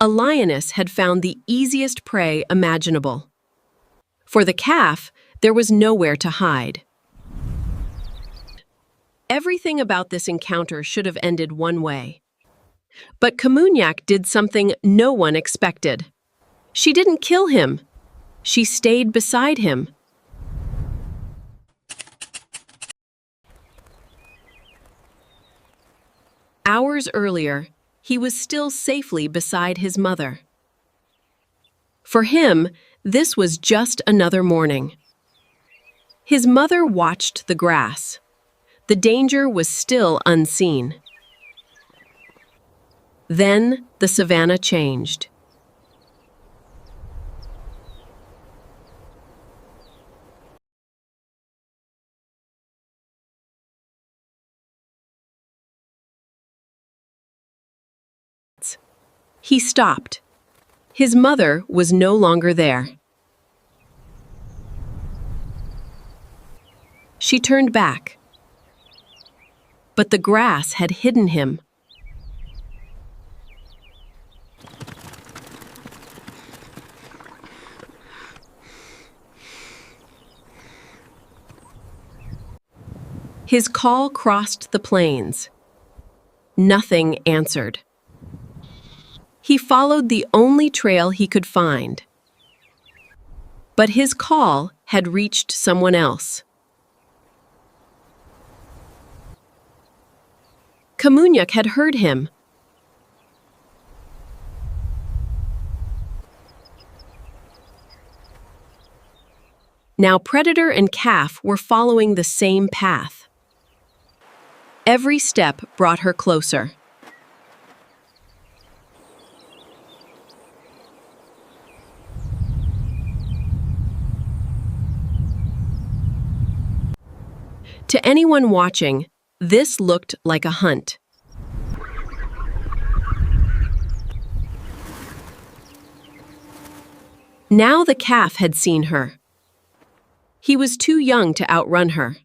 A lioness had found the easiest prey imaginable. For the calf, there was nowhere to hide. Everything about this encounter should have ended one way. But Kamunyak did something no one expected. She didn't kill him. She stayed beside him. Hours earlier, he was still safely beside his mother. For him, this was just another morning. His mother watched the grass. The danger was still unseen. Then the savannah changed. He stopped. His mother was no longer there. She turned back. But the grass had hidden him. His call crossed the plains. Nothing answered. He followed the only trail he could find. But his call had reached someone else. Kamunyak had heard him. Now predator and calf were following the same path. Every step brought her closer. To anyone watching, this looked like a hunt. Now the calf had seen her. He was too young to outrun her.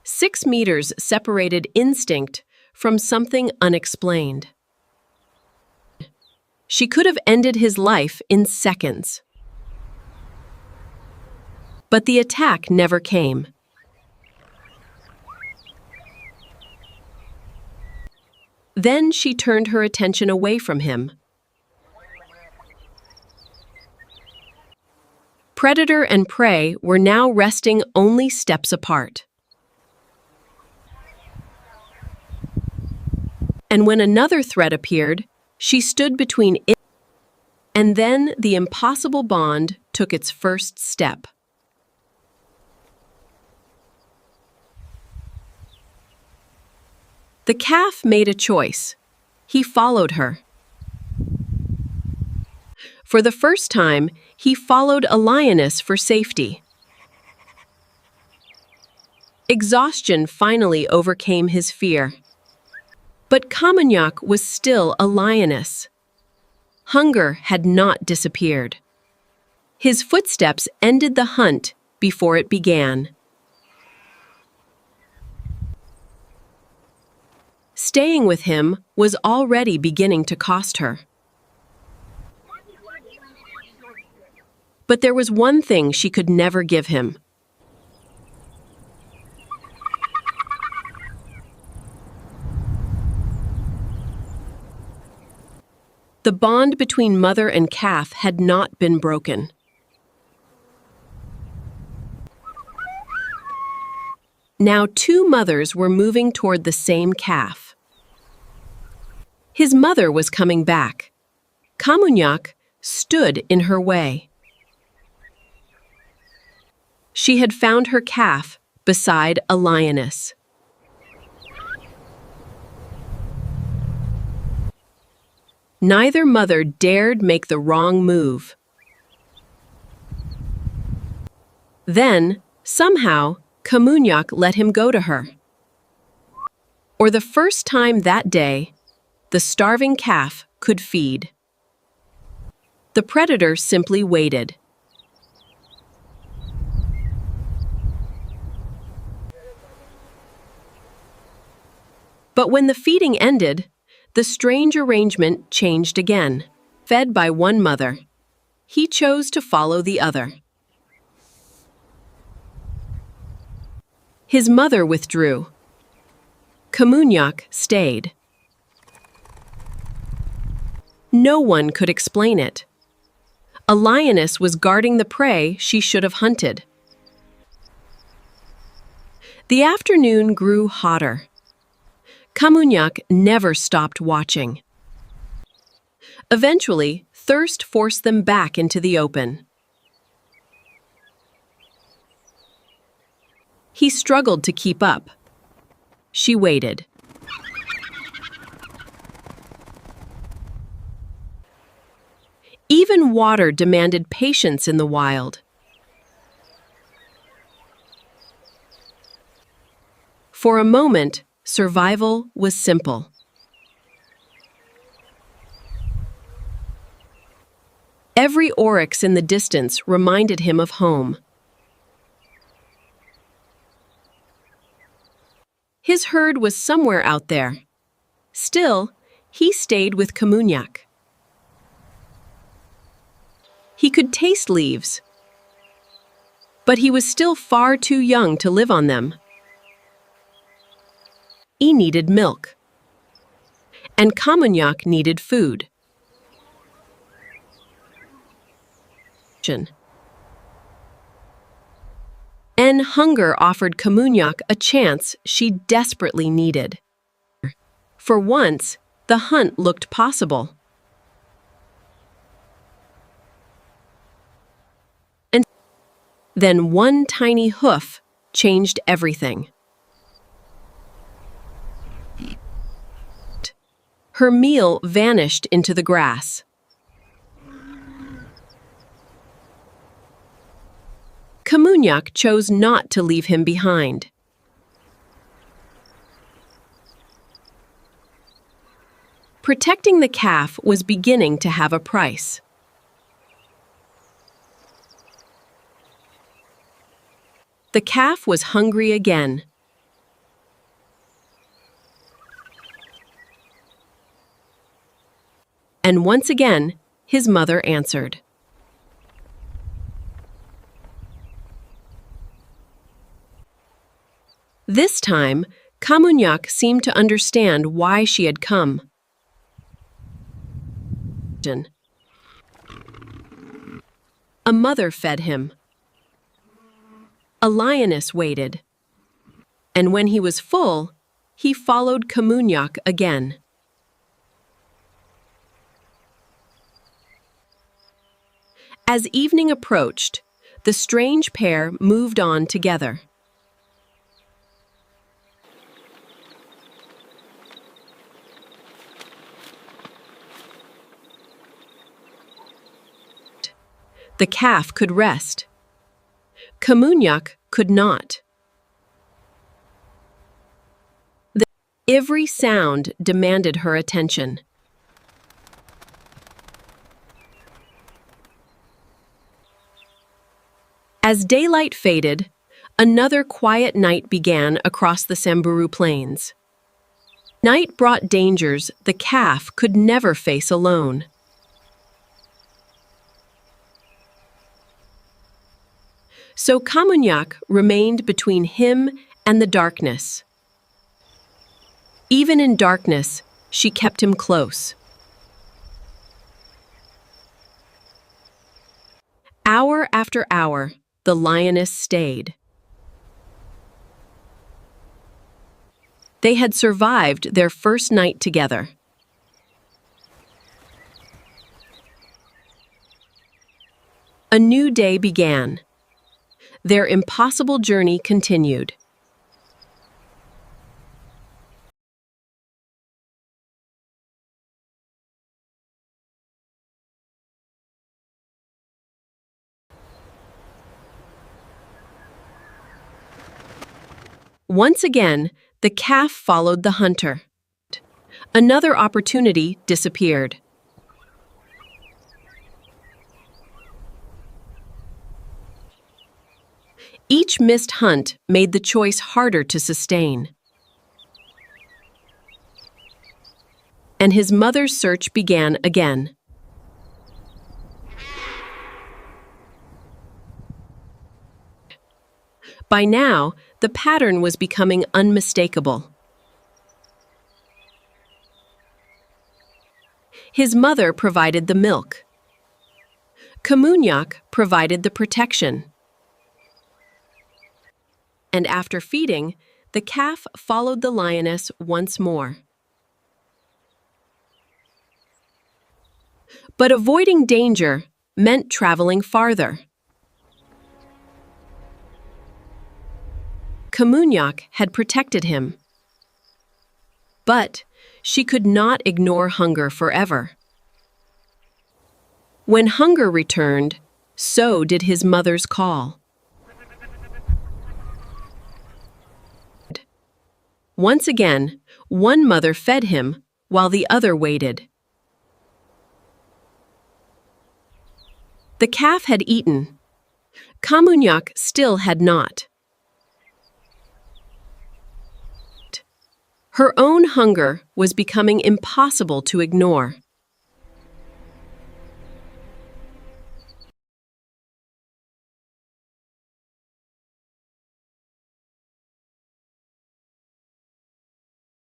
6 meters separated instinct from something unexplained. She could have ended his life in seconds. But the attack never came. Then she turned her attention away from him. Predator and prey were now resting only steps apart. And when another threat appeared, she stood between it, and then the impossible bond took its first step. The calf made a choice. He followed her. For the first time, he followed a lioness for safety. Exhaustion finally overcame his fear. But Kamunyak was still a lioness. Hunger had not disappeared. His footsteps ended the hunt before it began. Staying with him was already beginning to cost her. But there was one thing she could never give him. The bond between mother and calf had not been broken. Now 2 mothers were moving toward the same calf. His mother was coming back. Kamunyak stood in her way. She had found her calf beside a lioness. Neither mother dared make the wrong move. Then, somehow, Kamunyak let him go to her. For the first time that day, the starving calf could feed. The predator simply waited. But when the feeding ended, The strange arrangement changed again. Fed by one mother, he chose to follow the other. His mother withdrew. Kamunyak stayed. No one could explain it. A lioness was guarding the prey she should have hunted. The afternoon grew hotter. Kamunyak never stopped watching. Eventually, thirst forced them back into the open. He struggled to keep up. She waited. Even water demanded patience in the wild. For a moment, survival was simple. Every oryx in the distance reminded him of home. His herd was somewhere out there. Still, he stayed with Kamunyak. He could taste leaves, but he was still far too young to live on them. He needed milk, and Kamunyak needed food. And hunger offered Kamunyak a chance she desperately needed. For once, the hunt looked possible. And then one tiny hoof changed everything. Her meal vanished into the grass. Kamunyak chose not to leave him behind. Protecting the calf was beginning to have a price. The calf was hungry again. And once again, his mother answered. This time, Kamunyak seemed to understand why she had come. A mother fed him. A lioness waited. And when he was full, he followed Kamunyak again. As evening approached, the strange pair moved on together. The calf could rest. Kamunyak could not. Every sound demanded her attention. As daylight faded, another quiet night began across the Samburu plains. Night brought dangers the calf could never face alone. So Kamunyak remained between him and the darkness. Even in darkness, she kept him close. Hour after hour, the lioness stayed. They had survived their first night together. A new day began. Their impossible journey continued. Once again, the calf followed the hunter. Another opportunity disappeared. Each missed hunt made the choice harder to sustain. and his mother's search began again. By now, the pattern was becoming unmistakable. His mother provided the milk. Kamunyak provided the protection. And after feeding, the calf followed the lioness once more. But avoiding danger meant traveling farther. Kamunyak had protected him. But she could not ignore hunger forever. When hunger returned, so did his mother's call. Once again, one mother fed him while the other waited. The calf had eaten. Kamunyak still had not. Her own hunger was becoming impossible to ignore.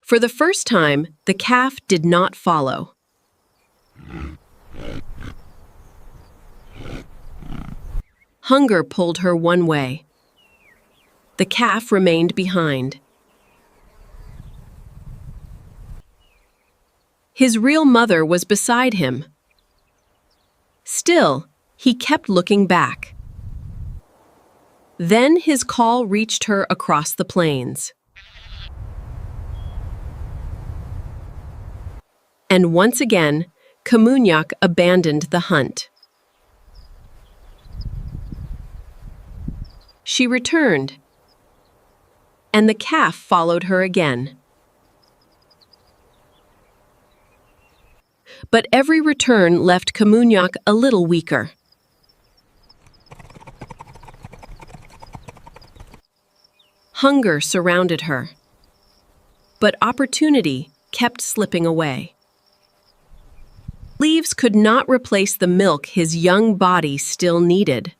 For the first time, the calf did not follow. Hunger pulled her one way. The calf remained behind. His real mother was beside him. Still, he kept looking back. Then his call reached her across the plains. And once again, Kamunyak abandoned the hunt. She returned, and the calf followed her again. But every return left Kamunyak a little weaker. Hunger surrounded her, but opportunity kept slipping away. Leaves could not replace the milk his young body still needed.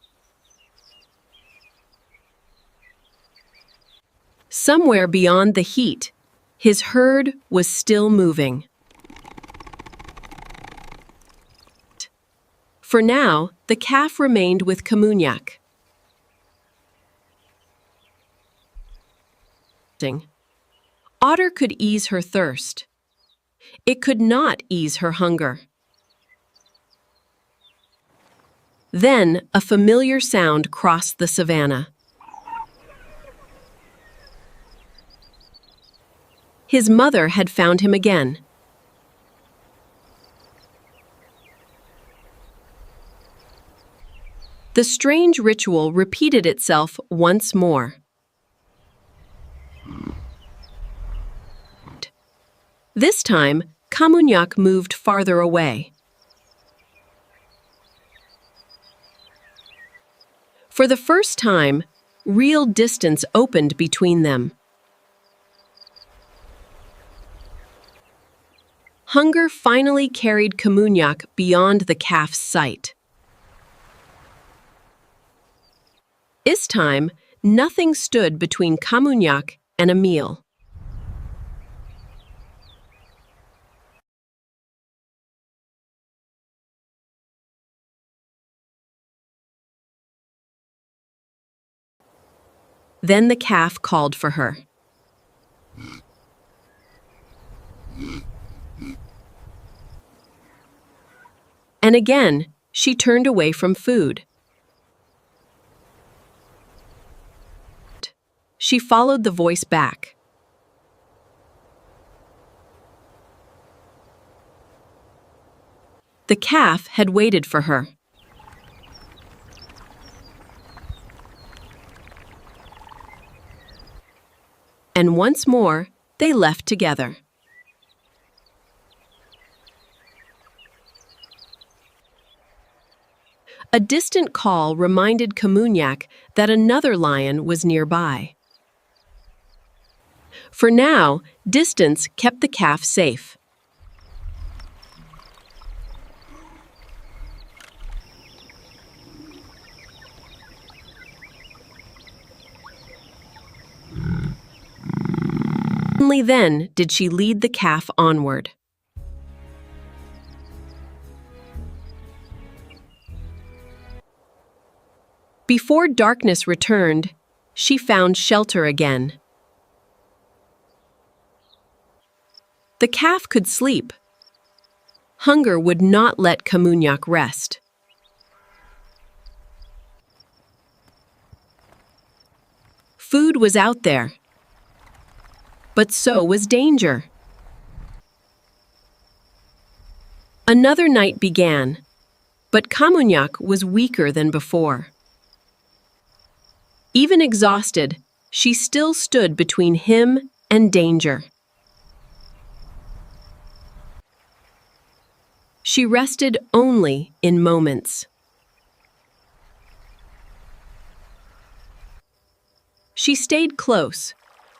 Somewhere beyond the heat, his herd was still moving. For now, the calf remained with Kamunyak. Otter could ease her thirst. It could not ease her hunger. Then a familiar sound crossed the savannah. His mother had found him again. The strange ritual repeated itself once more. This time, Kamunyak moved farther away. For the first time, real distance opened between them. Hunger finally carried Kamunyak beyond the calf's sight. This time, nothing stood between Kamunyak and a meal. Then the calf called for her. And again, she turned away from food. She followed the voice back. The calf had waited for her. And once more, they left together. A distant call reminded Kamunyak that another lion was nearby. For now, distance kept the calf safe. Only then did she lead the calf onward. Before darkness returned, she found shelter again. The calf could sleep. Hunger would not let Kamunyak rest. Food was out there, but so was danger. Another night began, but Kamunyak was weaker than before. Even exhausted, she still stood between him and danger. She rested only in moments. She stayed close,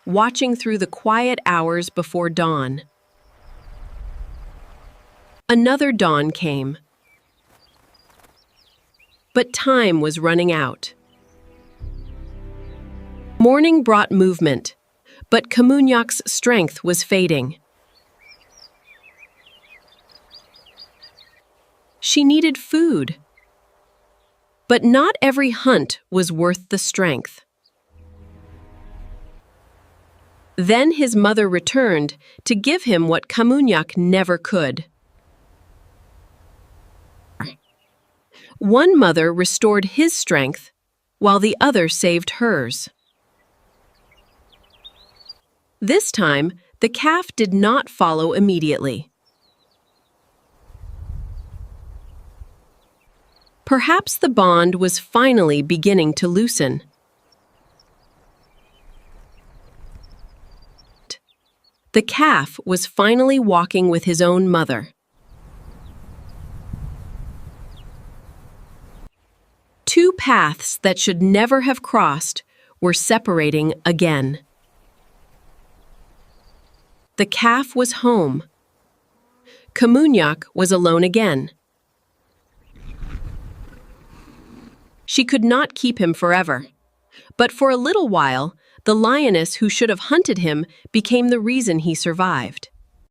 watching through the quiet hours before dawn. Another dawn came. But time was running out. Morning brought movement, but Kamunyak's strength was fading. She needed food. But not every hunt was worth the strength. Then his mother returned to give him what Kamunyak never could. One mother restored his strength, while the other saved hers. This time, the calf did not follow immediately. Perhaps the bond was finally beginning to loosen. The calf was finally walking with his own mother. Two paths that should never have crossed were separating again. The calf was home. Kamunyak was alone again. She could not keep him forever, but for a little while, the lioness who should have hunted him became the reason he survived.